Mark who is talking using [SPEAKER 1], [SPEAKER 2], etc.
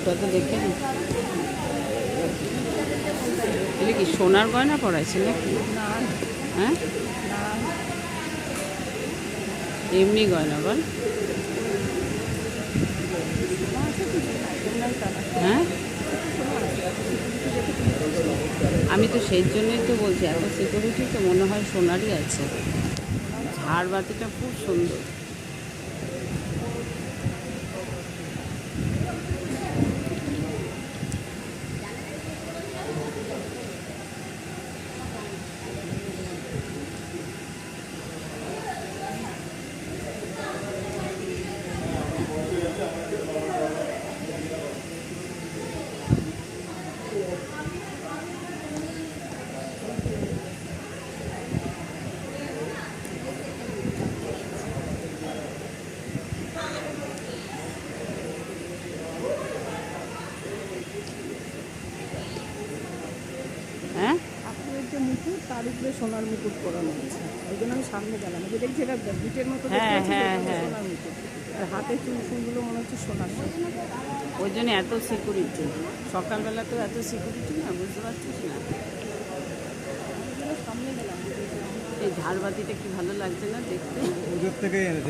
[SPEAKER 1] মুকুটটা তো দেখে নি। এগুলো কি সোনার গয়না পড়াইছে নাকি? হ্যাঁ, এমনি গয়না বল। হ্যাঁ, আমি তো সেই জন্যই তো বলছি, এত সিকিউরিটি তো মনে হয় সোনারই আছে। ঝাড়বাতিটা খুব সুন্দর। হ্যাঁ,
[SPEAKER 2] আপনার যে মুকুট তার উপরে সোনার মুকুট পরানো আছে, ওই জন্য আমি সামনে গেলাম, যে দেখছি এটা বিটের মতো দেখতে
[SPEAKER 1] হ্যাঁ,
[SPEAKER 2] পাচ্ছি,
[SPEAKER 1] হ্যাঁ,
[SPEAKER 2] এটা
[SPEAKER 1] হ্যাঁ।
[SPEAKER 2] সোনার মুকুট। আর হাতে চুল ফুলগুলো মনে হচ্ছে সোনার।
[SPEAKER 1] ওই জন্য এত সিকিউরিটি। সকালবেলা তো এত সিকিউরিটি না, বুঝতে পারছিস না?
[SPEAKER 2] সামনে গেলাম।
[SPEAKER 1] এই ঝাড়বাতিটা কি ভালো লাগছে না দেখতে?
[SPEAKER 3] ওদের থেকেই এনেছে।